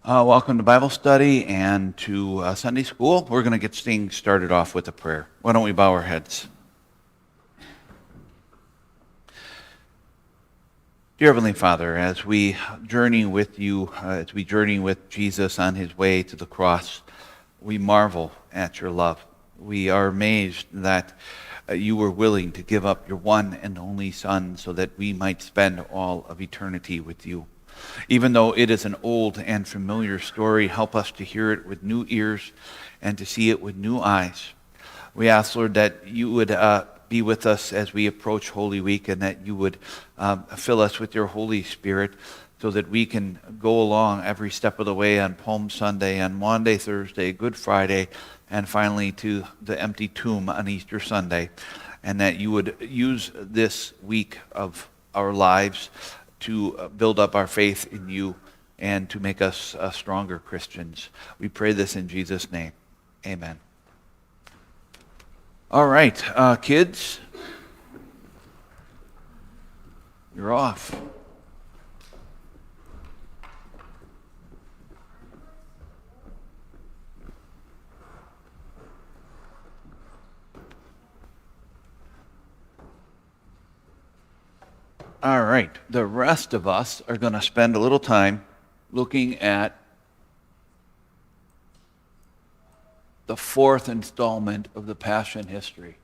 Welcome to Bible study and to Sunday school. We're going to get things started off with a prayer. Why don't we bow our heads? Dear Heavenly Father, as we journey with you, as we journey with Jesus on his way to the cross, we marvel at your love. We are amazed that you were willing to give up your one and only Son so that we might spend all of eternity with you. Even though it is an old and familiar story, help us to hear it with new ears and to see it with new eyes. We ask, Lord, that you would be with us as we approach Holy Week, and that you would fill us with your Holy Spirit so that we can go along every step of the way on Palm Sunday, on Maundy, Thursday, Good Friday, and finally to the empty tomb on Easter Sunday, and that you would use this week of our lives to build up our faith in you and to make us stronger Christians. We pray this in Jesus' name. Amen. All right, kids, you're off. All right, the rest of us are going to spend a little time looking at the fourth installment of the Passion history.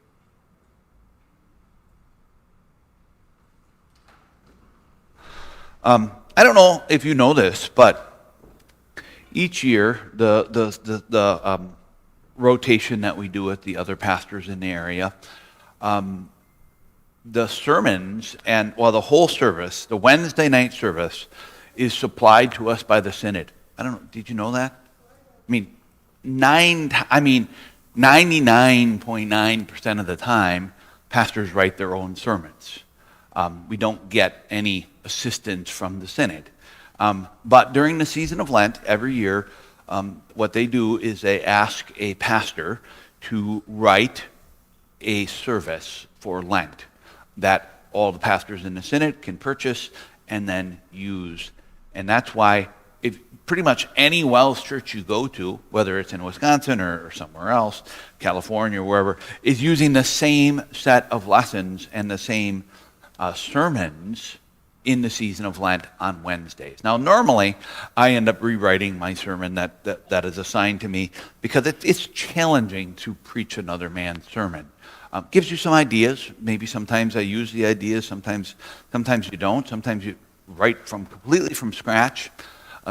I don't know if you know this, but each year the rotation that we do with the other pastors in the area, the sermons the whole service, the Wednesday night service, is supplied to us by the Synod. I don't know, did you know that? I mean, 99.9% of the time, pastors write their own sermons. We don't get any assistance from the Synod. But during the season of Lent, every year, what they do is they ask a pastor to write a service for Lent that all the pastors in the Synod can purchase and then use. And that's why if pretty much any WELS church you go to, whether it's in Wisconsin or somewhere else, California or wherever, is using the same set of lessons and the same sermons in the season of Lent on Wednesdays. Now, normally, I end up rewriting my sermon that is assigned to me because it's challenging to preach another man's sermon. Gives you some ideas. Maybe sometimes I use the ideas, sometimes you don't. Sometimes you write completely from scratch.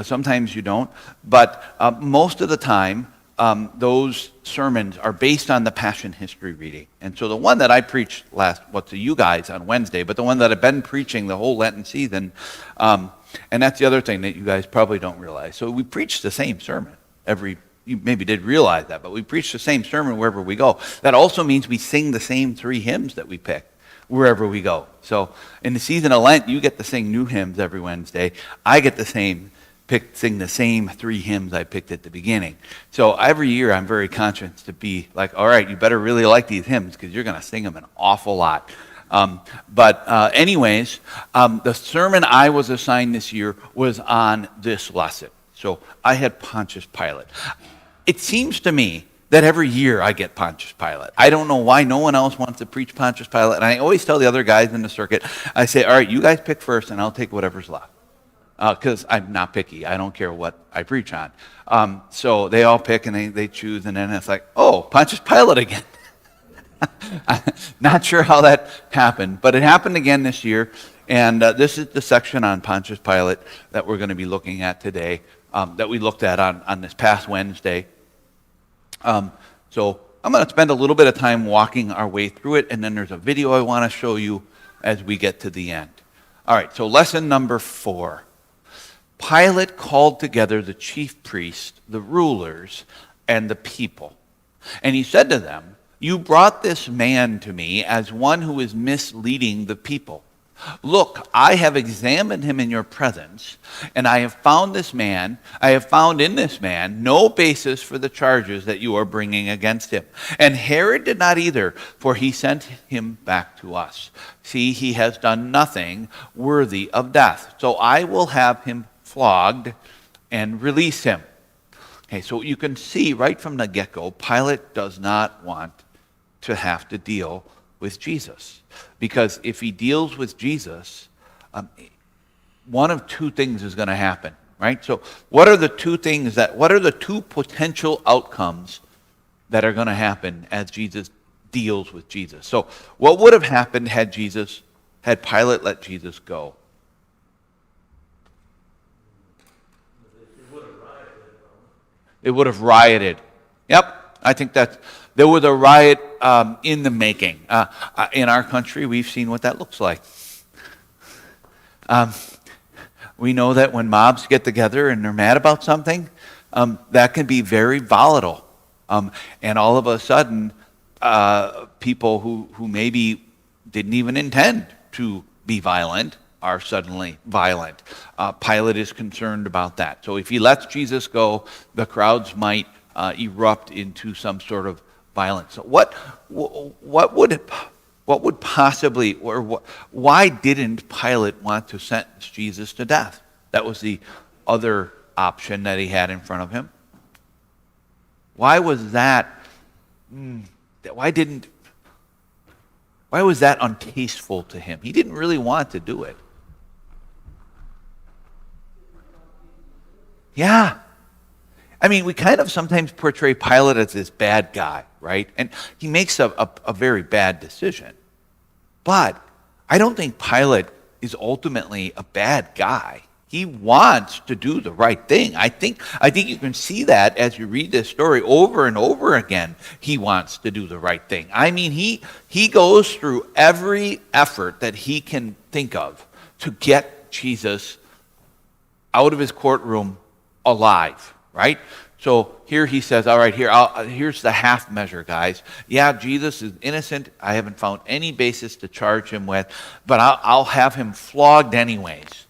Sometimes you don't. But most of the time, those sermons are based on the Passion history reading. And so the one that I preached to you guys on Wednesday, but the one that I've been preaching the whole Lenten season, and that's the other thing that you guys probably don't realize. So we preach the same sermon you maybe did realize that, but we preach the same sermon wherever we go. That also means we sing the same 3 hymns that we pick wherever we go. So in the season of Lent, you get to sing new hymns every Wednesday. I get to sing the same 3 hymns I picked at the beginning. So every year I'm very conscious to be like, all right, you better really like these hymns because you're going to sing them an awful lot. Anyways, the sermon I was assigned this year was on this lesson. So I had Pontius Pilate. It seems to me that every year I get Pontius Pilate. I don't know why no one else wants to preach Pontius Pilate. And I always tell the other guys in the circuit, I say, all right, you guys pick first and I'll take whatever's left. Because I'm not picky. I don't care what I preach on. So they all pick and they choose, and then it's like, oh, Pontius Pilate again. Not sure how that happened, but it happened again this year. And this is the section on Pontius Pilate that we're going to be looking at today, that we looked at on this past Wednesday. So I'm going to spend a little bit of time walking our way through it, and then there's a video I want to show you as we get to the end. All right, so lesson number 4. Pilate called together the chief priests, the rulers, and the people. And he said to them, "You brought this man to me as one who is misleading the people. Look, I have examined him in your presence, and I have found in this man no basis for the charges that you are bringing against him. And Herod did not either, for he sent him back to us. See, he has done nothing worthy of death. So I will have him flogged and release him. Okay, so you can see right from the get-go, Pilate does not want to have to deal with Jesus. Because if he deals with Jesus, one of two things is going to happen, right? So what are the two potential outcomes that are going to happen as Jesus deals with Jesus? So what would have happened had Pilate let Jesus go? It would have rioted. Yep, I think there was a riot in the making. In our country, we've seen what that looks like. We know that when mobs get together and they're mad about something, that can be very volatile. And all of a sudden, people who maybe didn't even intend to be violent are suddenly violent. Pilate is concerned about that. So if he lets Jesus go, the crowds might erupt into some sort of violence. So what would possibly, or why didn't Pilate want to sentence Jesus to death? That was the other option that he had in front of him. Why was that? Why was that untasteful to him? He didn't really want to do it. Yeah. I mean, we kind of sometimes portray Pilate as this bad guy, right? And he makes a very bad decision. But I don't think Pilate is ultimately a bad guy. He wants to do the right thing. I think you can see that as you read this story over and over again. He wants to do the right thing. I mean, he goes through every effort that he can think of to get Jesus out of his courtroom alive, right? So here he says, all right, here's the half measure, guys. Yeah, Jesus is innocent. I haven't found any basis to charge him with, but I'll have him flogged anyways.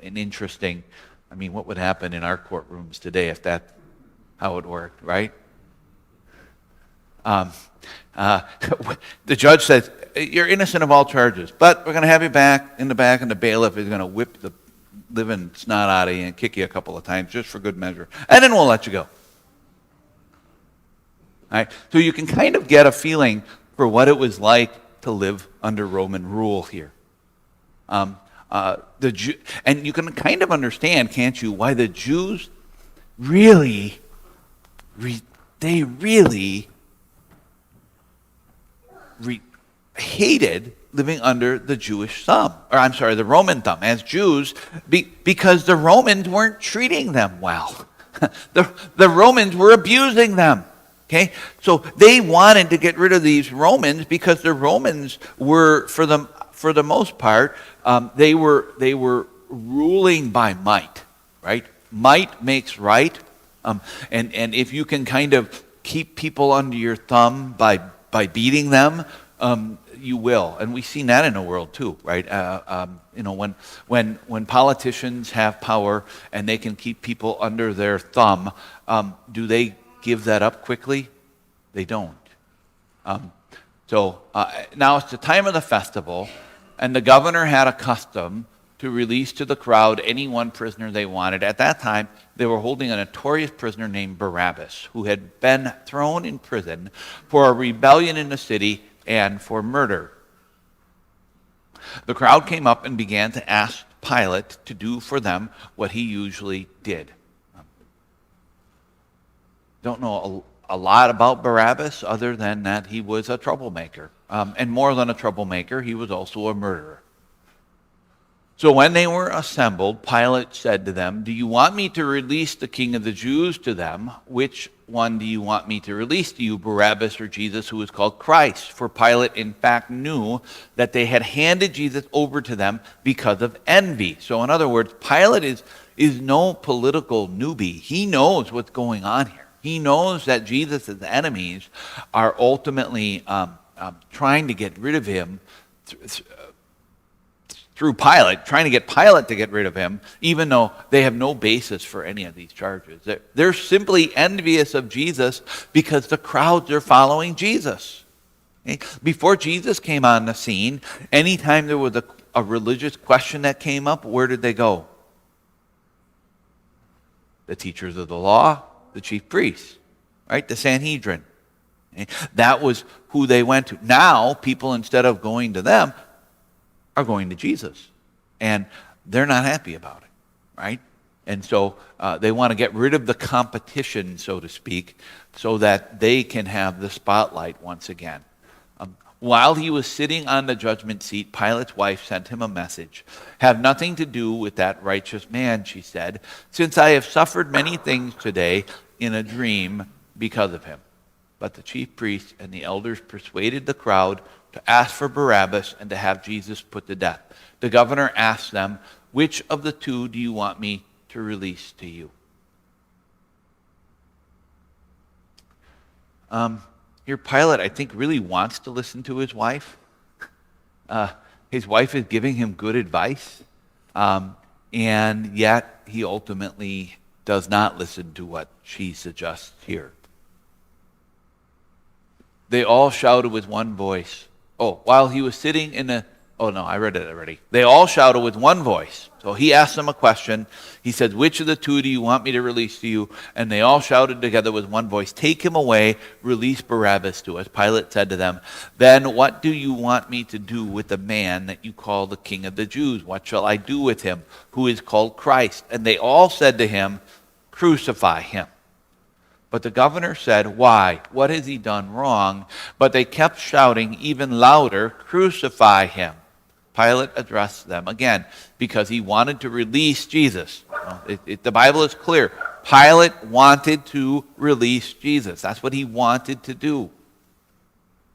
And interesting, I mean, what would happen in our courtrooms today if that's how it worked, right? The judge says, you're innocent of all charges, but we're going to have you back, and the bailiff is going to whip the living snot out of you and kick you a couple of times just for good measure. And then we'll let you go. All right? So you can kind of get a feeling for what it was like to live under Roman rule here. And you can kind of understand, can't you, why the Jews really hated living under the Jewish thumb, the Roman thumb, as Jews, because the Romans weren't treating them well. The Romans were abusing them. Okay, so they wanted to get rid of these Romans because the Romans were, for the most part, they were ruling by might, right? Might makes right, and if you can kind of keep people under your thumb by beating them, you will, and we've seen that in the world too, right? When politicians have power and they can keep people under their thumb, do they give that up quickly? They don't. So now it's the time of the festival, and the governor had a custom to release to the crowd any one prisoner they wanted. At that time, they were holding a notorious prisoner named Barabbas, who had been thrown in prison for a rebellion in the city and for murder. The crowd came up and began to ask Pilate to do for them what he usually did. Don't know a lot about Barabbas other than that he was a troublemaker. And more than a troublemaker, he was also a murderer. So when they were assembled, Pilate said to them, "Do you want me to release the king of the Jews to them? Which one do you want me to release to you, Barabbas or Jesus, who is called Christ?" For Pilate, in fact, knew that they had handed Jesus over to them because of envy. So in other words, Pilate is no political newbie. He knows what's going on here. He knows that Jesus' enemies are ultimately trying to get rid of him through Pilate, trying to get Pilate to get rid of him, even though they have no basis for any of these charges. They're simply envious of Jesus because the crowds are following Jesus. Okay? Before Jesus came on the scene, anytime there was a religious question that came up, where did they go? The teachers of the law, the chief priests, right? The Sanhedrin. Okay? That was who they went to. Now, people, instead of going to them, are going to Jesus. And they're not happy about it, right? And so they want to get rid of the competition, so to speak, so that they can have the spotlight once again. While he was sitting on the judgment seat, Pilate's wife sent him a message. "Have nothing to do with that righteous man," she said, "since I have suffered many things today in a dream because of him." But the chief priests and the elders persuaded the crowd to ask for Barabbas and to have Jesus put to death. The governor asked them, "Which of the two do you want me to release to you?" Here, Pilate, I think, really wants to listen to his wife. His wife is giving him good advice, and yet he ultimately does not listen to what she suggests here. They all shouted with one voice. While he was sitting in a... Oh, no, I read it already. They all shouted with one voice. So he asked them a question. He said, "Which of the two do you want me to release to you?" And they all shouted together with one voice, "Take him away, release Barabbas to us." Pilate said to them, "Then what do you want me to do with the man that you call the King of the Jews? What shall I do with him, who is called Christ?" And they all said to him, "Crucify him." But the governor said, "Why? What has he done wrong?" But they kept shouting even louder, "Crucify him." Pilate addressed them again because he wanted to release Jesus. The Bible is clear. Pilate wanted to release Jesus. That's what he wanted to do.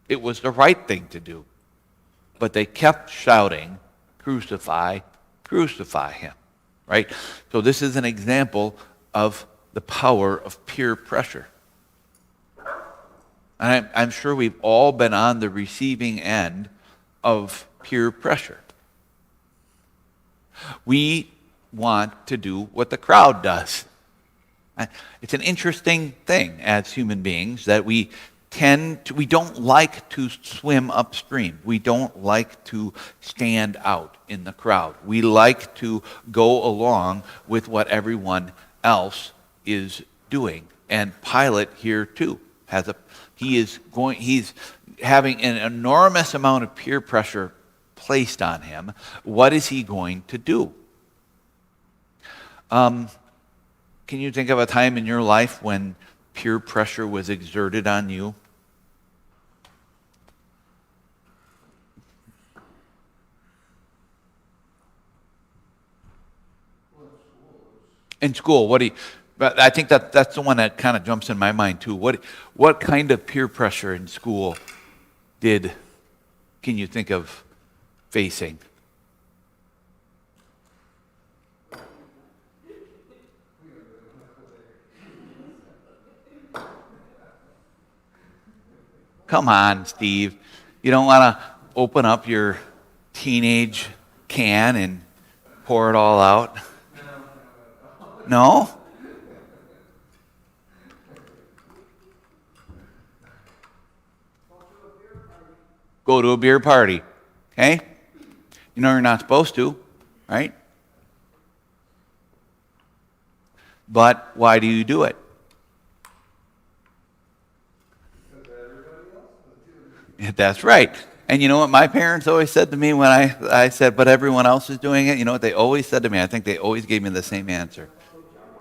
It was the right thing to do. But they kept shouting, "Crucify, crucify him." Right? So this is an example of the power of peer pressure. And I'm sure we've all been on the receiving end of peer pressure. We want to do what the crowd does. It's an interesting thing as human beings that we don't like to swim upstream. We don't like to stand out in the crowd. We like to go along with what everyone else is doing. And Pilate here too he's having an enormous amount of peer pressure placed on him. What is he going to do? Can you think of a time in your life when peer pressure was exerted on you? In school, but I think that's the one that kind of jumps in my mind too. What kind of peer pressure in school can you think of facing? Come on, Steve. You don't want to open up your teenage can and pour it all out? No? Go to a beer party. Okay? You know you're not supposed to, right? But why do you do it? That's right. And you know what my parents always said to me when I said, "But everyone else is doing it"? You know what they always said to me? I think they always gave me the same answer.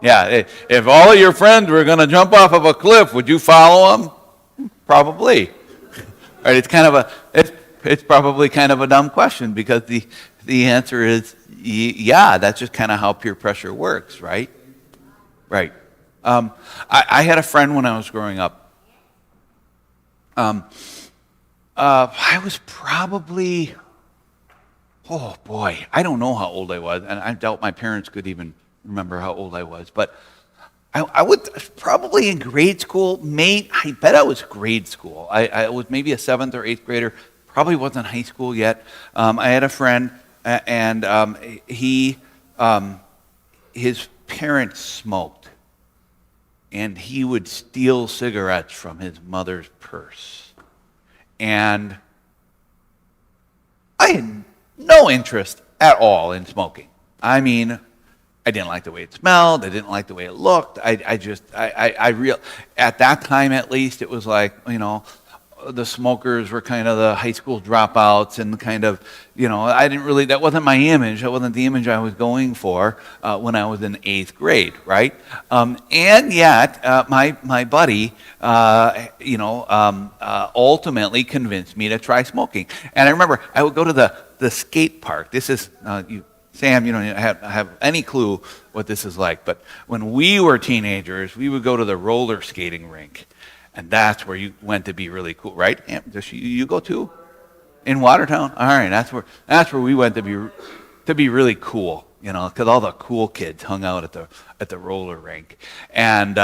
Yeah, if all of your friends were going to jump off of a cliff, would you follow them? Probably. Right? It's probably kind of a dumb question because the answer is yeah. That's just kind of how peer pressure works, right? Right. I had a friend when I was growing up. I was probably, oh boy, I don't know how old I was, and I doubt my parents could even remember how old I was, but I was probably in grade school. I bet I was grade school. I was maybe a 7th or 8th grader. Probably wasn't high school yet. I had a friend And his parents smoked, and he would steal cigarettes from his mother's purse. And I had no interest at all in smoking. I mean, I didn't like the way it smelled. I didn't like the way it looked. At that time at least, it was like, the smokers were kind of the high school dropouts and kind of, that wasn't my image. That wasn't the image I was going for when I was in 8th grade, right? And yet, my buddy, ultimately convinced me to try smoking. And I remember I would go to the skate park. This is, Sam, you don't have any clue what this is like, but when we were teenagers, we would go to the roller skating rink. And that's where you went to be really cool, right? You go too? In Watertown? All right, that's where we went to be really cool, because all the cool kids hung out at the roller rink, and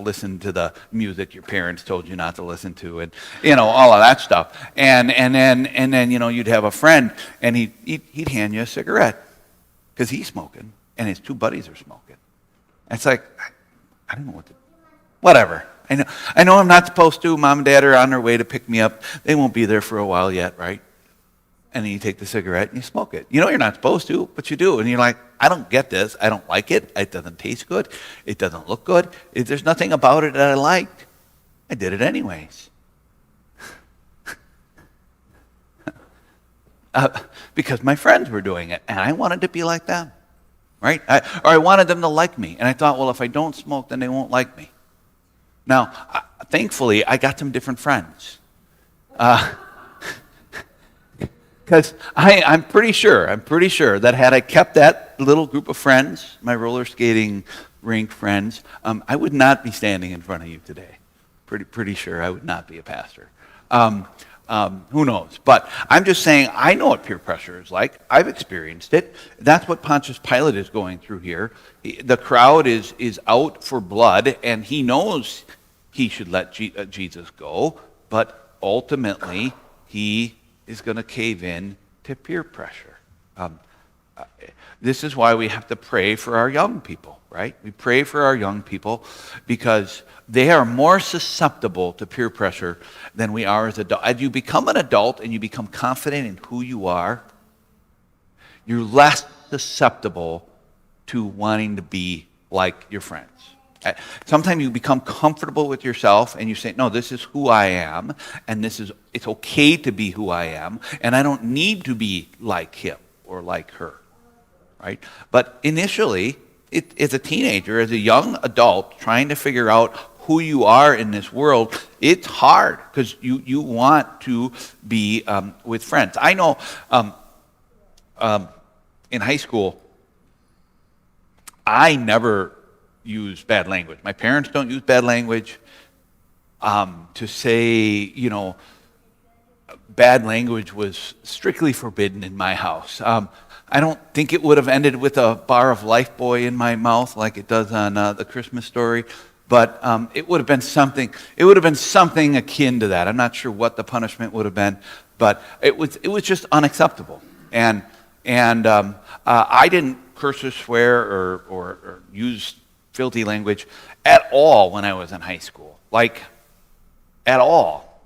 listened to the music your parents told you not to listen to, and all of that stuff. And then you'd have a friend, and he'd hand you a cigarette because he's smoking, and his two buddies are smoking. It's like, I don't know what to. Whatever. I know I'm not supposed to. Mom and Dad are on their way to pick me up. They won't be there for a while yet, right? And then you take the cigarette and you smoke it. You know you're not supposed to, but you do. And you're like, I don't get this. I don't like it. It doesn't taste good. It doesn't look good. There's nothing about it that I liked. I did it anyways. Because my friends were doing it, and I wanted to be like them, right? I wanted them to like me. And I thought, well, if I don't smoke, then they won't like me. Now, thankfully, I got some different friends. Because I'm pretty sure that had I kept that little group of friends, my roller skating rink friends, I would not be standing in front of you today. Pretty sure I would not be a pastor. Who knows? But I'm just saying, I know what peer pressure is like. I've experienced it. That's what Pontius Pilate is going through here. The crowd is out for blood, and he knows he should let Jesus go, but ultimately he is going to cave in to peer pressure. This is why we have to pray for our young people, right? We pray for our young people because they are more susceptible to peer pressure than we are as adults. As you become an adult and you become confident in who you are, you're less susceptible to wanting to be like your friends. Sometimes you become comfortable with yourself and you say, no, this is who I am, and it's okay to be who I am, and I don't need to be like him or like her, right? But initially, as a teenager, as a young adult, trying to figure out who you are in this world, it's hard because you want to be with friends. I know in high school, I never use bad language. My parents don't use bad language. To say, bad language was strictly forbidden in my house. I don't think it would have ended with a bar of Lifebuoy in my mouth like it does on the Christmas Story, but it would have been something. It would have been something akin to that. I'm not sure what the punishment would have been, but it was just unacceptable. And I didn't curse or swear or use filthy language at all when I was in high school, like at all.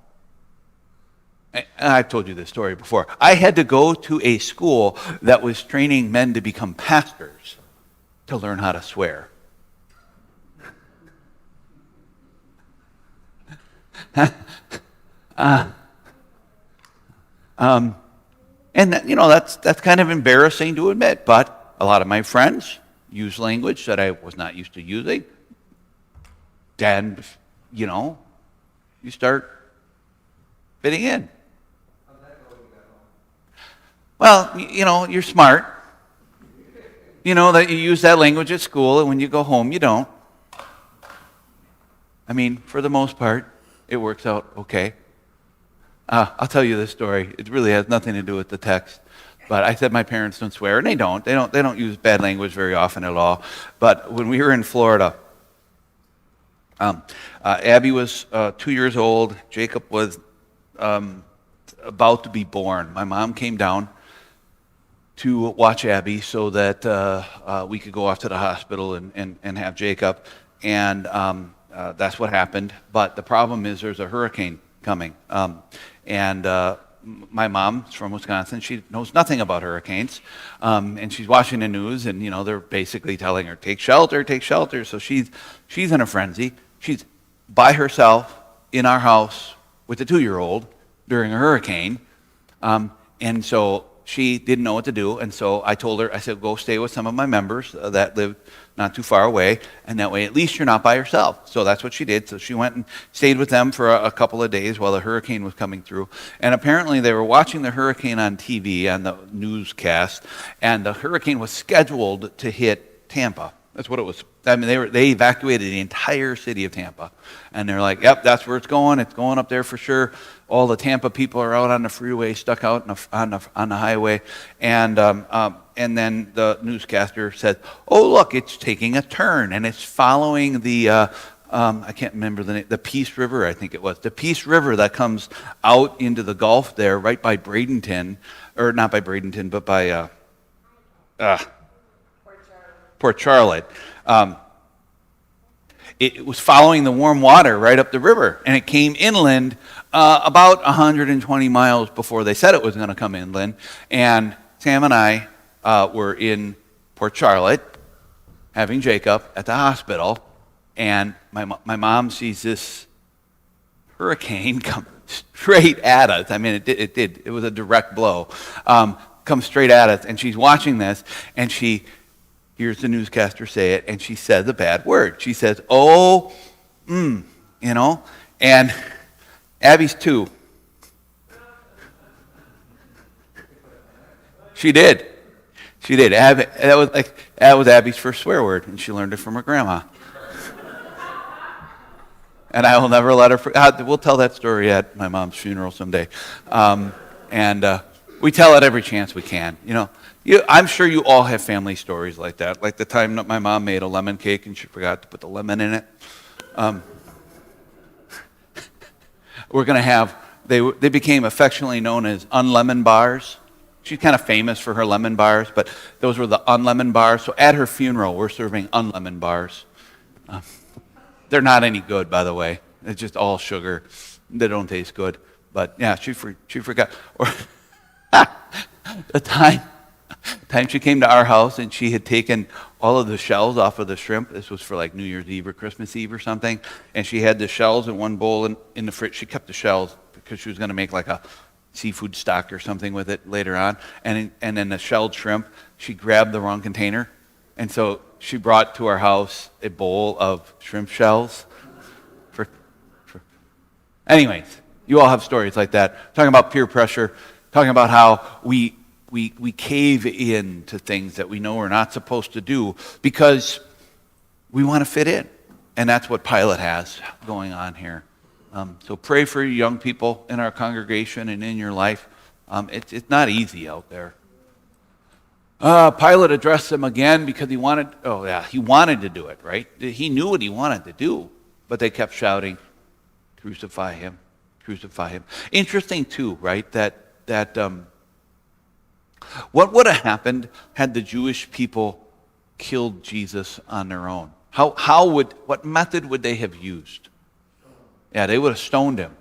And I've told you this story before. I had to go to a school that was training men to become pastors to learn how to swear. And that's kind of embarrassing to admit, but a lot of my friends use language that I was not used to using. And, you start fitting in. Well, you're smart. You know that you use that language at school, and when you go home, you don't. I mean, for the most part, it works out okay. I'll tell you this story. It really has nothing to do with the text. But I said my parents don't swear, and they don't. They don't use bad language very often at all. But when we were in Florida, Abby was 2 years old. Jacob was about to be born. My mom came down, to watch Abby so that we could go off to the hospital and have Jacob. And that's what happened. But the problem is there's a hurricane coming. My mom's from Wisconsin. She knows nothing about hurricanes. And she's watching the news, and, they're basically telling her, take shelter, take shelter. So she's in a frenzy. She's by herself in our house with a 2-year-old during a hurricane. And so she didn't know what to do. And so I told her, I said, go stay with some of my members that live not too far away. And that way, at least you're not by yourself. So that's what she did. So she went and stayed with them for a couple of days while the hurricane was coming through. And apparently they were watching the hurricane on TV, on the newscast. And the hurricane was scheduled to hit Tampa. That's what it was. I mean, they evacuated the entire city of Tampa. And they're like, yep, that's where it's going. It's going up there for sure. All the Tampa people are out on the freeway, stuck out on the highway. And then the newscaster said, oh, look, it's taking a turn. And it's following the, I can't remember the name, the Peace River, I think it was. The Peace River that comes out into the Gulf there, right by Bradenton. Or not by Bradenton, but by Port Charlotte. It was following the warm water right up the river, and it came inland about 120 miles before they said it was going to come inland. And Sam and I were in Port Charlotte having Jacob at the hospital, and my mom sees this hurricane come straight at us. I mean, it did. It was a direct blow. Come straight at us, and she's watching this, and she hears the newscaster say it, and she says a bad word. She says, and Abby's 2. She did. That was Abby's first swear word, and she learned it from her grandma. And I will never let her we'll tell that story at my mom's funeral someday. We tell it every chance we can, I'm sure you all have family stories like that. Like the time that my mom made a lemon cake and she forgot to put the lemon in it. We're going to have, they became affectionately known as unlemon bars. She's kind of famous for her lemon bars, but those were the unlemon bars. So at her funeral, we're serving unlemon bars. They're not any good, by the way. It's just all sugar. They don't taste good. But yeah, she forgot. Or the time she came to our house and she had taken all of the shells off of the shrimp. This was for like New Year's Eve or Christmas Eve or something. And she had the shells in one bowl in the fridge. She kept the shells because she was going to make like a seafood stock or something with it later on. And then the shelled shrimp, she grabbed the wrong container. And so she brought to our house a bowl of shrimp shells. Anyways, you all have stories like that. Talking about peer pressure, talking about how we cave in to things that we know we're not supposed to do because we want to fit in. And that's what Pilate has going on here. So pray for young people in our congregation and in your life. It's not easy out there. Pilate addressed them again because he wanted to do it, right? He knew what he wanted to do, but they kept shouting, crucify him, crucify him. Interesting too, right, that what would have happened had the Jewish people killed Jesus on their own? What method would they have used? Yeah, they would have stoned him,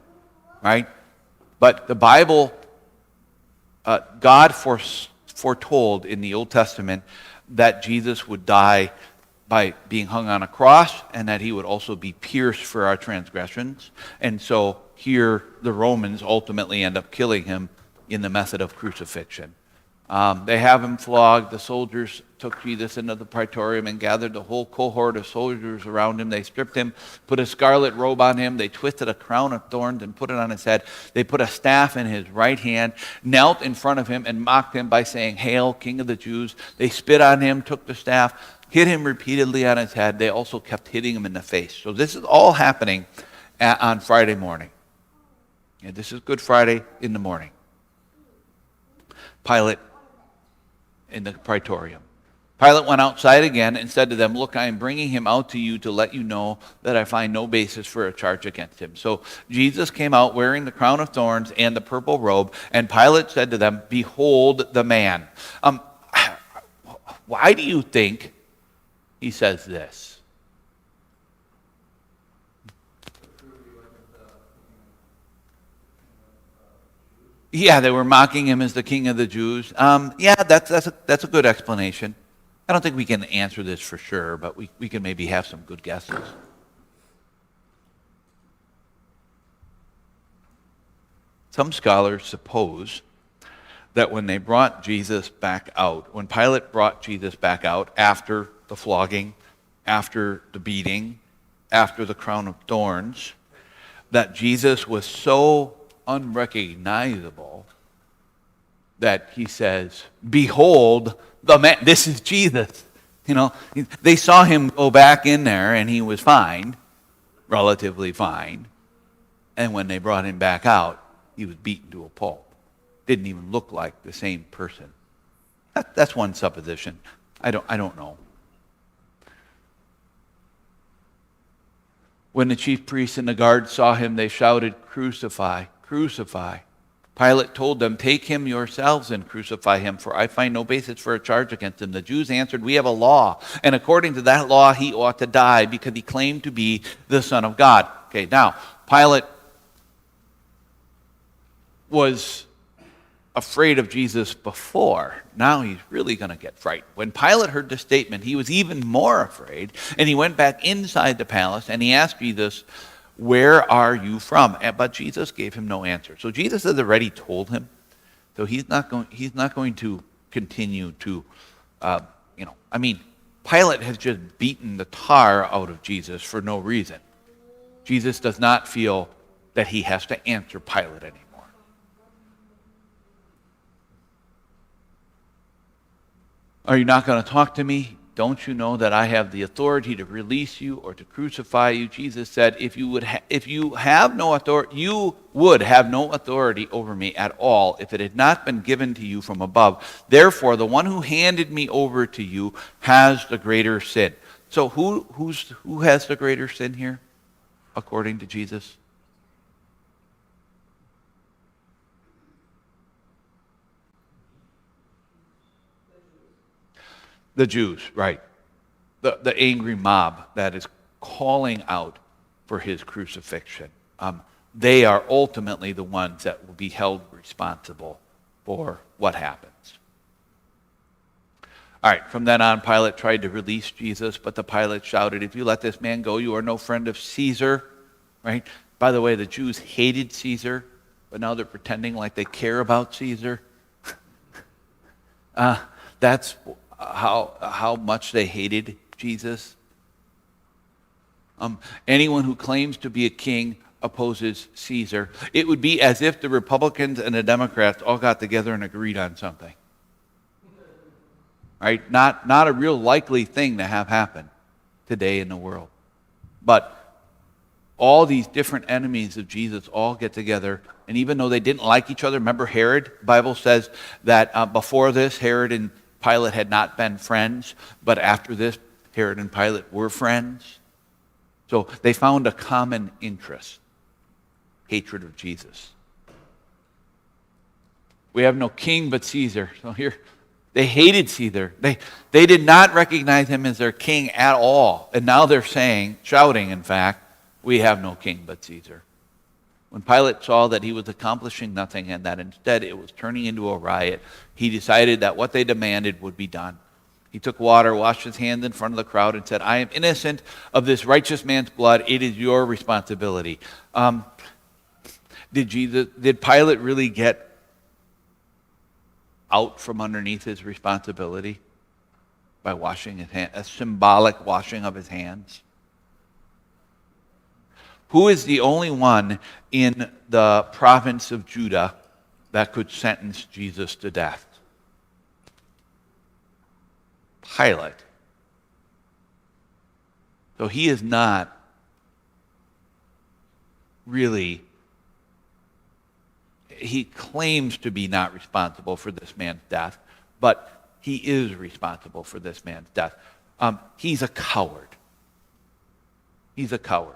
right? But the Bible, God foretold in the Old Testament that Jesus would die by being hung on a cross and that he would also be pierced for our transgressions. And so here the Romans ultimately end up killing him in the method of crucifixion. They have him flogged. The soldiers took Jesus into the praetorium and gathered the whole cohort of soldiers around him. They stripped him, put a scarlet robe on him. They twisted a crown of thorns and put it on his head. They put a staff in his right hand, knelt in front of him and mocked him by saying, "Hail, King of the Jews." They spit on him, took the staff, hit him repeatedly on his head. They also kept hitting him in the face. So this is all happening on Friday morning. Yeah, this is Good Friday in the morning. Pilate in the praetorium. Pilate went outside again and said to them, "Look, I am bringing him out to you to let you know that I find no basis for a charge against him." So Jesus came out wearing the crown of thorns and the purple robe, and Pilate said to them, "Behold the man." Why do you think he says this? Yeah, they were mocking him as the king of the Jews. Yeah, that's a good explanation. I don't think we can answer this for sure, but we can maybe have some good guesses. Some scholars suppose that when they brought Jesus back out, when Pilate brought Jesus back out after the flogging, after the beating, after the crown of thorns, that Jesus was so unrecognizable that he says, "Behold the man." This is Jesus. They saw him go back in there and he was fine, relatively fine. And when they brought him back out, he was beaten to a pulp. Didn't even look like the same person. That's one supposition. I don't know. When the chief priests and the guards saw him, they shouted, "Crucify, crucify." Pilate told them, "Take him yourselves and crucify him, for I find no basis for a charge against him." The Jews answered, "We have a law, and according to that law he ought to die because he claimed to be the Son of God." Okay, now, Pilate was afraid of Jesus before. Now he's really going to get frightened. When Pilate heard this statement, he was even more afraid, and he went back inside the palace, and he asked Jesus, "Where are you from?" But Jesus gave him no answer. So Jesus has already told him. So he's not going to continue to, Pilate has just beaten the tar out of Jesus for no reason. Jesus does not feel that he has to answer Pilate anymore. "Are you not going to talk to me? Don't you know that I have the authority to release you or to crucify you?" Jesus said, "If you would have no authority, you would have no authority over me at all if it had not been given to you from above. Therefore, the one who handed me over to you has the greater sin." So who has the greater sin here, according to Jesus? The Jews, right. The angry mob that is calling out for his crucifixion. They are ultimately the ones that will be held responsible for what happens. All right, from then on, Pilate tried to release Jesus, but the Pilate shouted, "If you let this man go, you are no friend of Caesar." Right? By the way, the Jews hated Caesar, but now they're pretending like they care about Caesar. That's how much they hated Jesus. Anyone who claims to be a king opposes Caesar. It would be as if the Republicans and the Democrats all got together and agreed on something. Right? Not a real likely thing to have happen today in the world. But all these different enemies of Jesus all get together, and even though they didn't like each other, remember Herod? The Bible says that before this, Herod and Pilate had not been friends, but after this, Herod and Pilate were friends. So they found a common interest, hatred of Jesus. "We have no king but Caesar." So here, they hated Caesar. They did not recognize him as their king at all. And now they're shouting, in fact, "We have no king but Caesar." When Pilate saw that he was accomplishing nothing and that instead it was turning into a riot, he decided that what they demanded would be done. He took water, washed his hands in front of the crowd, and said, "I am innocent of this righteous man's blood. It is your responsibility." Did Pilate really get out from underneath his responsibility by washing his hands, a symbolic washing of his hands? Who is the only one in the province of Judah that could sentence Jesus to death? Pilate. So he is not really, he claims to be not responsible for this man's death, but he is responsible for this man's death. He's a coward. He's a coward.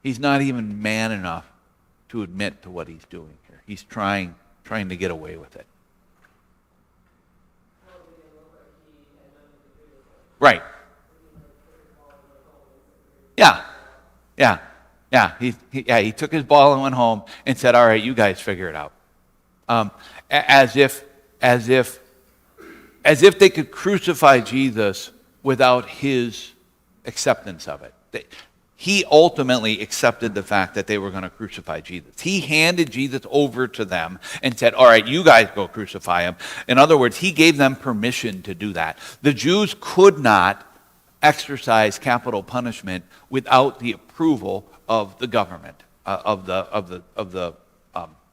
He's not even man enough to admit to what he's doing here. He's trying to get away with it. Right. Yeah. He took his ball and went home and said, "All right, you guys figure it out." As if they could crucify Jesus without his acceptance of it. He ultimately accepted the fact that they were going to crucify Jesus. He handed Jesus over to them and said, "All right, you guys go crucify him." In other words, he gave them permission to do that. The Jews could not exercise capital punishment without the approval of the government, of the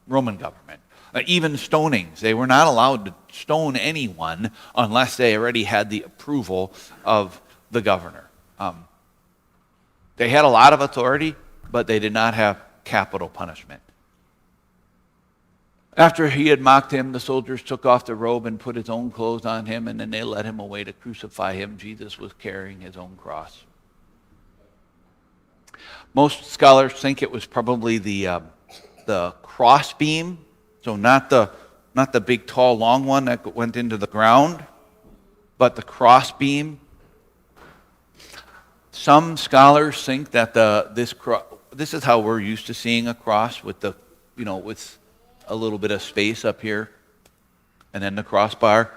Roman government. Even stonings, they were not allowed to stone anyone unless they already had the approval of the governor. They had a lot of authority, but they did not have capital punishment. After he had mocked him, the soldiers took off the robe and put his own clothes on him, and then they led him away to crucify him. Jesus was carrying his own cross. Most scholars think it was probably the cross beam, so not the big, tall, long one that went into the ground, but the cross beam. Some scholars think that this is how we're used to seeing a cross with with a little bit of space up here, and then the crossbar.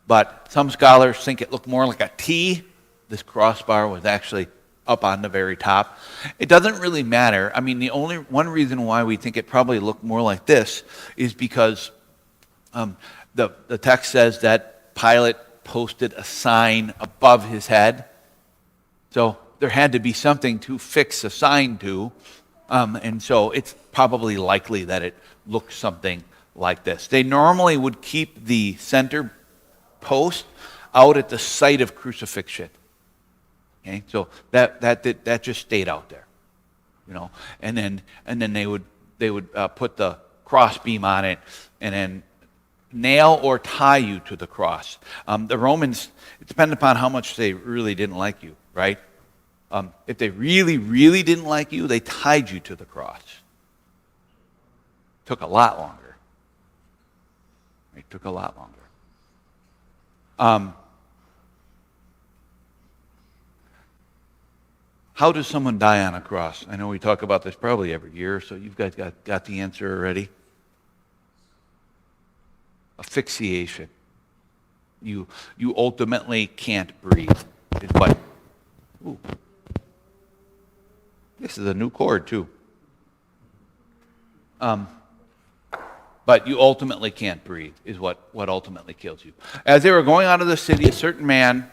But some scholars think it looked more like a T. This crossbar was actually up on the very top. It doesn't really matter. I mean, the only one reason why we think it probably looked more like this is because the text says that Pilate posted a sign above his head. So there had to be something to fix a sign to, and so it's probably likely that it looked something like this. They normally would keep the center post out at the site of crucifixion. Okay, so that just stayed out there, and then they would put the cross beam on it, and then nail or tie you to the cross. The Romans, it depended upon how much they really didn't like you, right? If they really, really didn't like you, they tied you to the cross. Took a lot longer. It took a lot longer. How does someone die on a cross? I know we talk about this probably every year, so you guys got the answer already. Asphyxiation. You ultimately can't breathe. It's what? Ooh. This is a new chord too. But you ultimately can't breathe is what ultimately kills you. As they were going out of the city, a certain man,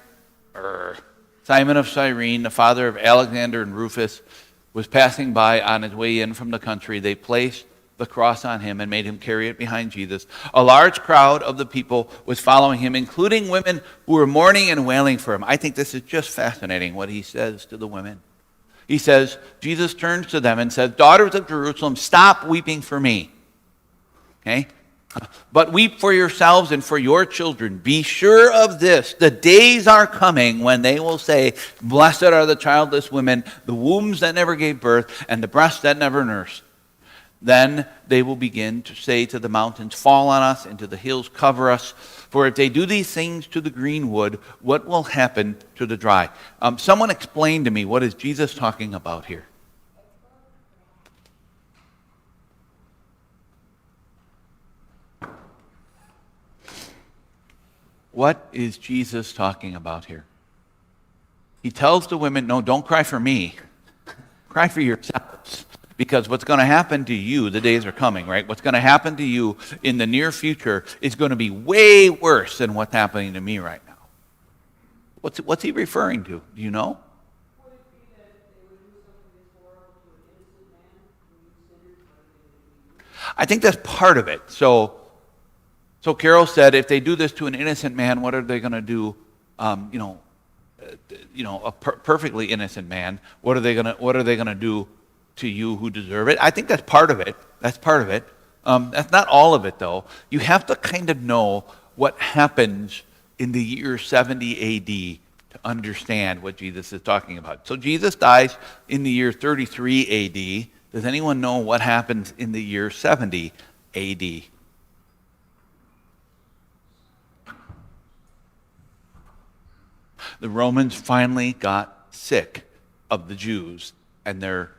Simon of Cyrene, the father of Alexander and Rufus, was passing by on his way in from the country. They placed the cross on him and made him carry it behind Jesus. A large crowd of the people was following him, including women who were mourning and wailing for him. I think this is just fascinating what he says to the women. He says, Jesus turns to them and says, "Daughters of Jerusalem, stop weeping for me. Okay? But weep for yourselves and for your children. Be sure of this, the days are coming when they will say, 'Blessed are the childless women, the wombs that never gave birth, and the breasts that never nursed.' Then they will begin to say to the mountains, 'Fall on us,' and to the hills, 'Cover us.' For if they do these things to the green wood, what will happen to the dry?" Someone explain to me, what is Jesus talking about here? What is Jesus talking about here? He tells the women, no, don't cry for me. Cry for yourselves. Because what's going to happen to you, the days are coming, right? What's going to happen to you in the near future is going to be way worse than what's happening to me right now. What's he referring to? Do you know? Would it be that they would do something this horrible to an innocent man who sinned, but they I think that's part of it. So Carol said, if they do this to an innocent man, what are they going to do? A perfectly innocent man. What are they going to do to you who deserve it? I think that's part of it. That's part of it. That's not all of it, though. You have to kind of know what happens in the year 70 A.D. to understand what Jesus is talking about. So Jesus dies in the year 33 A.D. Does anyone know what happens in the year 70 A.D.? The Romans finally got sick of the Jews and their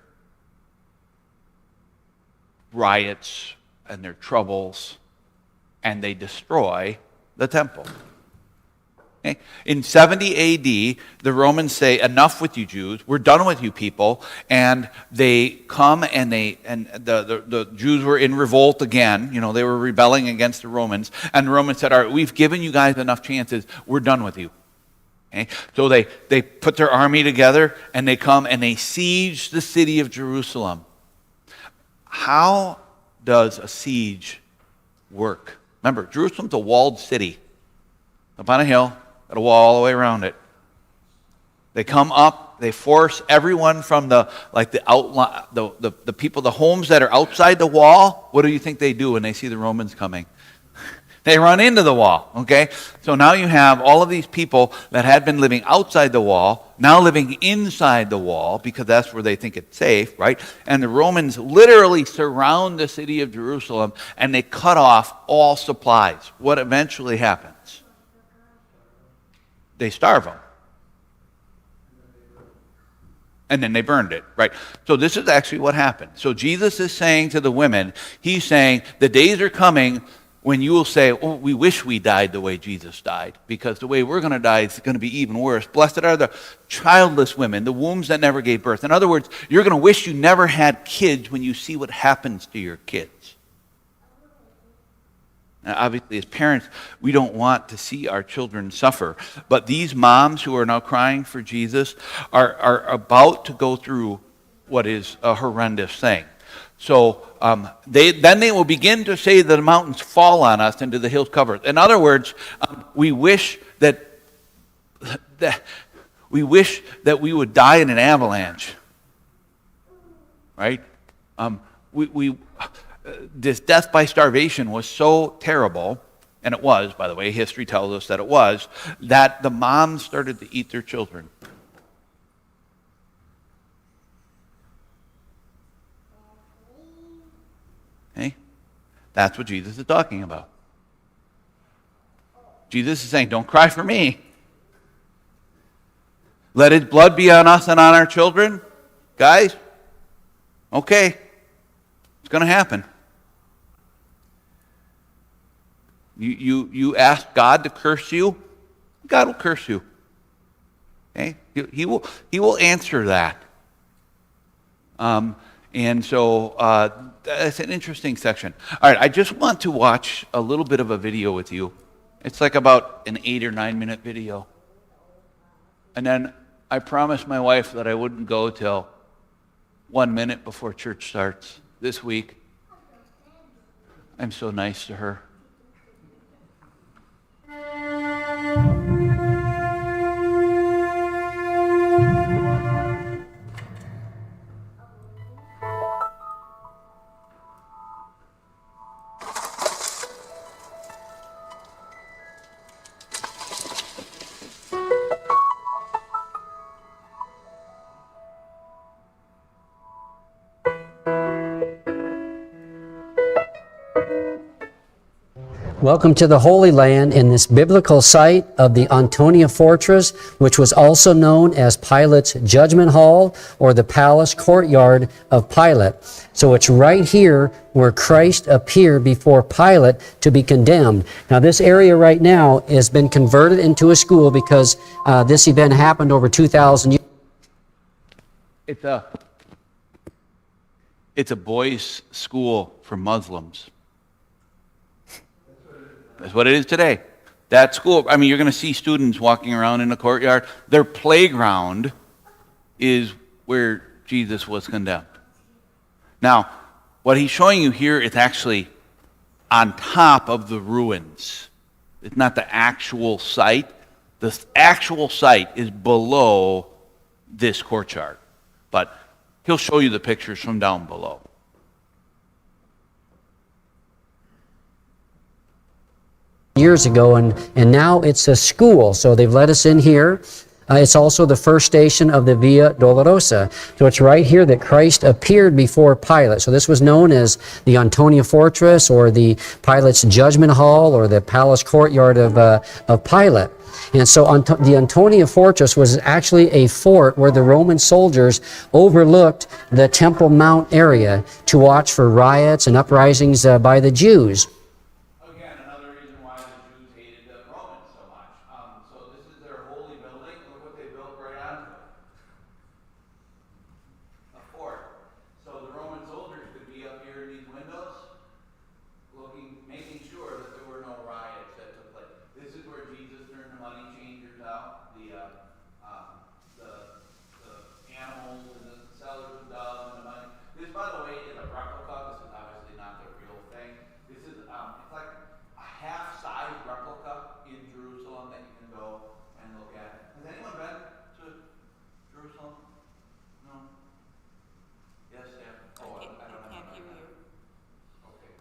riots and their troubles, and they destroy the temple. Okay? In 70 AD, the Romans say, enough with you Jews, we're done with you people, and they come and the Jews were in revolt again, they were rebelling against the Romans, and the Romans said, all right, we've given you guys enough chances, we're done with you. Okay? So they put their army together, and they come and they siege the city of Jerusalem. How does a siege work? Remember, Jerusalem's a walled city. Up on a hill, got a wall all the way around it. They come up, they force everyone from the people, the homes that are outside the wall. What do you think they do when they see the Romans coming? They run into the wall, okay? So now you have all of these people that had been living outside the wall, now living inside the wall, because that's where they think it's safe, right? And the Romans literally surround the city of Jerusalem, and they cut off all supplies. What eventually happens? They starve them. And then they burned it, right? So this is actually what happened. So Jesus is saying to the women, he's saying, the days are coming when you will say, oh, we wish we died the way Jesus died, because the way we're going to die is going to be even worse. Blessed are the childless women, the wombs that never gave birth. In other words, you're going to wish you never had kids when you see what happens to your kids. Now, obviously, as parents, we don't want to see our children suffer. But these moms who are now crying for Jesus are about to go through what is a horrendous thing. So they will begin to say that the mountains fall on us and to the hills cover. In other words, we wish that we would die in an avalanche, right? This death by starvation was so terrible, and it was, by the way, history tells us that it was, that the moms started to eat their children. Okay? That's what Jesus is talking about. Jesus is saying, don't cry for me. Let his blood be on us and on our children. Guys, okay, it's going to happen. You ask God to curse you, God will curse you. Okay? He will answer that. And so that's an interesting section. All right, I just want to watch a little bit of a video with you. It's like about an 8 or 9 minute video. And then I promised my wife that I wouldn't go till 1 minute before church starts this week. I'm so nice to her. Welcome to the Holy Land in this biblical site of the Antonia Fortress, which was also known as Pilate's Judgment Hall or the Palace Courtyard of Pilate. So it's right here where Christ appeared before Pilate to be condemned. Now this area right now has been converted into a school because this event happened over 2,000 years. It's a boys' school for Muslims. That's what it is today. That school, I mean, you're going to see students walking around in the courtyard. Their playground is where Jesus was condemned. Now, what he's showing you here is actually on top of the ruins. It's not the actual site. The actual site is below this courtyard. But he'll show you the pictures from down below. years ago, and now it's a school. So they've let us in here. It's also the first station of the Via Dolorosa. So it's right here that Christ appeared before Pilate. So this was known as the Antonia Fortress, or the Pilate's Judgment Hall, or the palace courtyard of Pilate. And so the Antonia Fortress was actually a fort where the Roman soldiers overlooked the Temple Mount area to watch for riots and uprisings by the Jews. Again, another reason why the Jews hated the Romans so much. So this is their holy building. Look what they built right onto it. A fort. So the Roman soldiers could be up here in these windows, making sure that there were no riots that took place. This is where Jesus turned the money changers out, the animals and the sellers of doves and the money. This, by the way, is a replica. This is obviously not the real thing. This is it's like a half-size replica in Jerusalem that you can go and look at. Has anyone been to Jerusalem? No. Yes, yeah. Oh, I don't can't have hear you. Okay.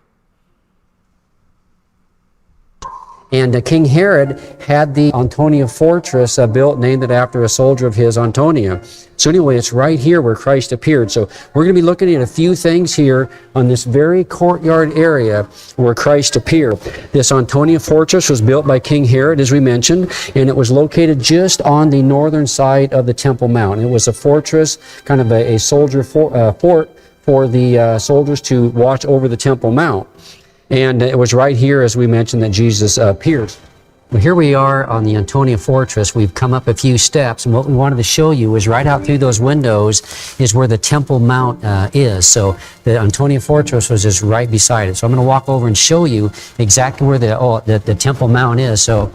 And King Herod had the Antonia Fortress built, named it after a soldier of his, Antonia. So anyway, it's right here where Christ appeared. So we're going to be looking at a few things here on this very courtyard area where Christ appeared. This Antonia Fortress was built by King Herod, as we mentioned, and it was located just on the northern side of the Temple Mount. It was a fortress, kind of a soldier fort for the soldiers to watch over the Temple Mount. And it was right here, as we mentioned, that Jesus appeared. Well, here we are on the Antonia Fortress. We've come up a few steps, and what we wanted to show you is right out through those windows is where the Temple Mount is. So the Antonia Fortress was just right beside it. So I'm going to walk over and show you exactly where the Temple Mount is. So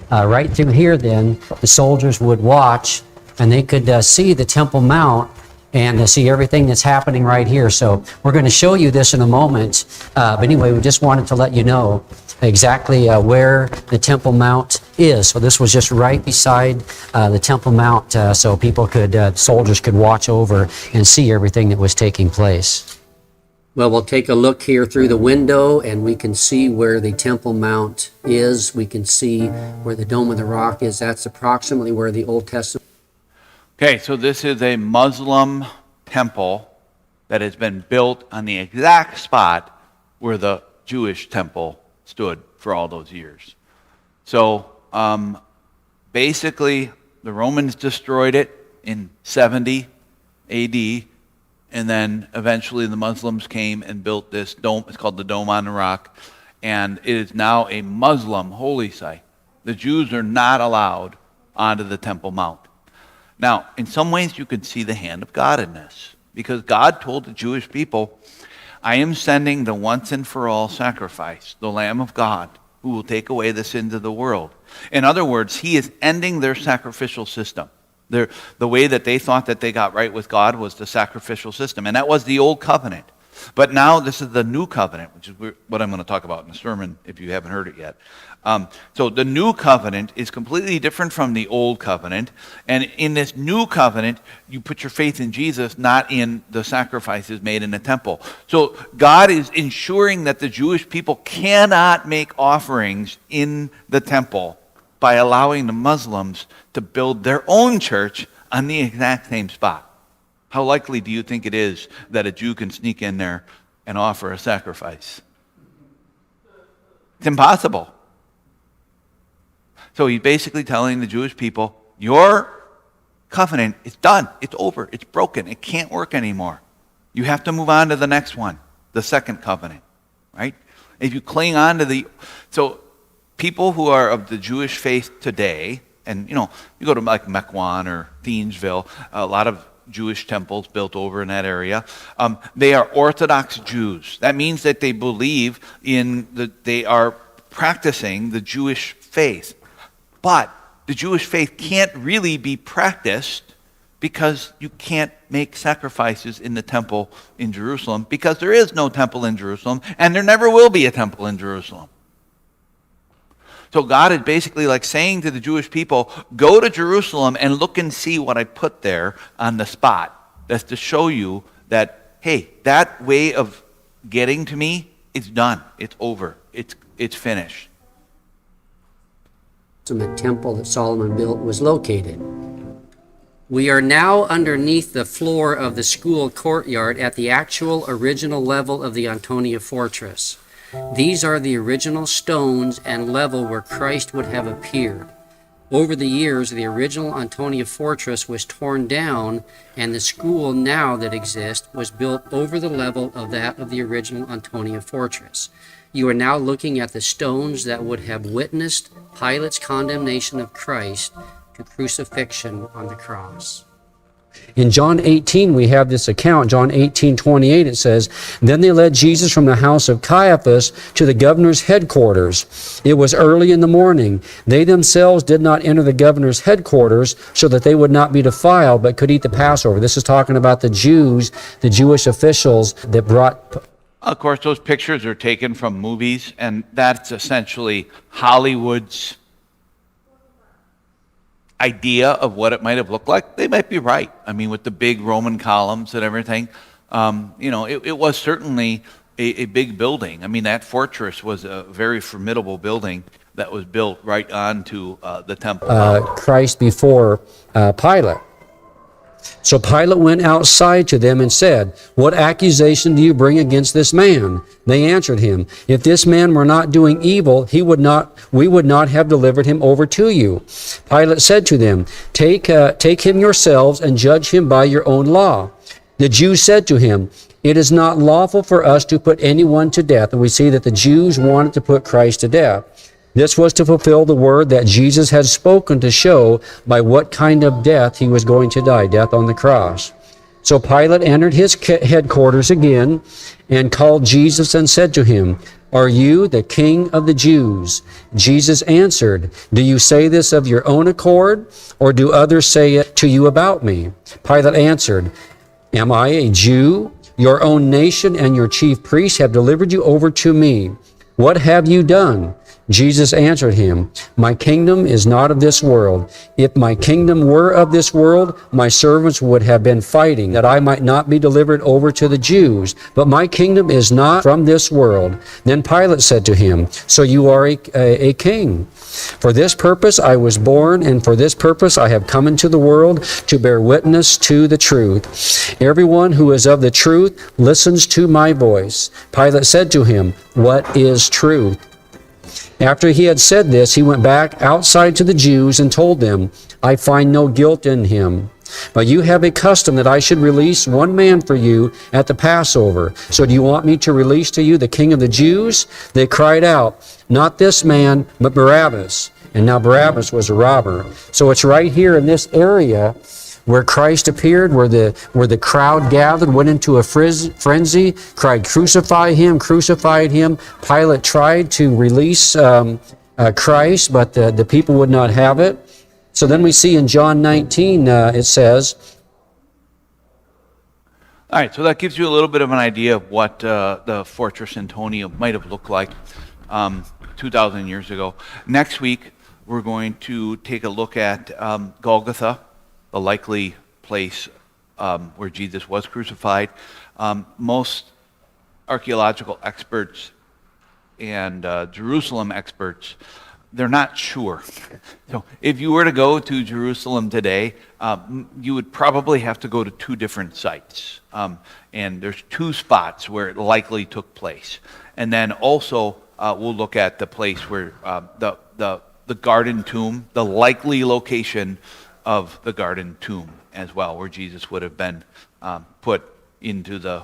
right through here then, the soldiers would watch, and they could see the Temple Mount and see everything that's happening right here. So we're going to show you this in a moment. But anyway, we just wanted to let you know exactly where the Temple Mount is. So this was just right beside the Temple Mount, so people soldiers could watch over and see everything that was taking place. Well, we'll take a look here through the window, and we can see where the Temple Mount is. We can see where the Dome of the Rock is. That's approximately where the Old Testament. Okay, so this is a Muslim temple that has been built on the exact spot where the Jewish temple stood for all those years. So basically, the Romans destroyed it in 70 AD, and then eventually the Muslims came and built this dome. It's called the Dome on the Rock, and it is now a Muslim holy site. The Jews are not allowed onto the Temple Mount. Now, in some ways, you could see the hand of God in this, because God told the Jewish people, I am sending the once and for all sacrifice, the Lamb of God, who will take away the sins of the world. In other words, he is ending their sacrificial system. The way that they thought that they got right with God was the sacrificial system, and that was the old covenant. But now this is the new covenant, which is what I'm going to talk about in the sermon if you haven't heard it yet. So the new covenant is completely different from the old covenant. And in this new covenant, you put your faith in Jesus, not in the sacrifices made in the temple. So God is ensuring that the Jewish people cannot make offerings in the temple by allowing the Muslims to build their own church on the exact same spot. How likely do you think it is that a Jew can sneak in there and offer a sacrifice? It's impossible. So he's basically telling the Jewish people, your covenant is done. It's over. It's broken. It can't work anymore. You have to move on to the next one, the second covenant, right? If you cling on to so people who are of the Jewish faith today, and you go to like Mequon or Thiensville, a lot of Jewish temples built over in that area. They are Orthodox Jews. That means that they believe they are practicing the Jewish faith. But the Jewish faith can't really be practiced because you can't make sacrifices in the temple in Jerusalem, because there is no temple in Jerusalem, and there never will be a temple in Jerusalem. So God is basically like saying to the Jewish people, go to Jerusalem and look and see what I put there on the spot. That's to show you that, hey, that way of getting to me is done. It's over. It's finished. ultimate temple that Solomon built was located. We are now underneath the floor of the school courtyard at the actual original level of the Antonia fortress. These are the original stones and level where Christ would have appeared. Over the years, the original Antonia fortress was torn down, and the school now that exists was built over the level of that of the original Antonia fortress. You are now looking at the stones that would have witnessed Pilate's condemnation of Christ to crucifixion on the cross. In John 18, we have this account. John 18:28, it says, "Then they led Jesus from the house of Caiaphas to the governor's headquarters. It was early in the morning. They themselves did not enter the governor's headquarters so that they would not be defiled, but could eat the Passover." This is talking about the Jews, the Jewish officials that brought... Of course, those pictures are taken from movies, and that's essentially Hollywood's idea of what it might have looked like. They might be right. I mean, with the big Roman columns and everything, it was certainly a big building. I mean, that fortress was a very formidable building that was built right onto the temple. Christ before Pilate. So Pilate went outside to them and said, "What accusation do you bring against this man?" They answered him, "If this man were not doing evil, we would not have delivered him over to you." Pilate said to them, Take him yourselves and judge him by your own law." The Jews said to him, "It is not lawful for us to put anyone to death." And we see that the Jews wanted to put Christ to death. This was to fulfill the word that Jesus had spoken to show by what kind of death he was going to die, death on the cross. So Pilate entered his headquarters again and called Jesus and said to him, "Are you the king of the Jews?" Jesus answered, "Do you say this of your own accord, or do others say it to you about me?" Pilate answered, "Am I a Jew? Your own nation and your chief priests have delivered you over to me. What have you done?" Jesus answered him, "My kingdom is not of this world. If my kingdom were of this world, my servants would have been fighting that I might not be delivered over to the Jews. But my kingdom is not from this world." Then Pilate said to him, "So you are a king? For this purpose I was born, and for this purpose I have come into the world, to bear witness to the truth. Everyone who is of the truth listens to my voice." Pilate said to him, "What is truth?" After he had said this, he went back outside to the Jews and told them, "I find no guilt in him. But you have a custom that I should release one man for you at the Passover. So do you want me to release to you the king of the Jews?" They cried out, "Not this man, but Barabbas." And now Barabbas was a robber. So it's right here in this area where Christ appeared, where the crowd gathered, went into a frenzy, cried, "Crucify him, crucified him." Pilate tried to release Christ, but the people would not have it. So then we see in John 19, it says... All right, so that gives you a little bit of an idea of what the Fortress Antonia might have looked like 2,000 years ago. Next week, we're going to take a look at Golgotha, the likely place where Jesus was crucified. Most archaeological experts and Jerusalem experts, they're not sure. So if you were to go to Jerusalem today, you would probably have to go to two different sites. And there's two spots where it likely took place. And then also we'll look at the place where the garden tomb, the likely location of the garden tomb as well, where Jesus would have been put into the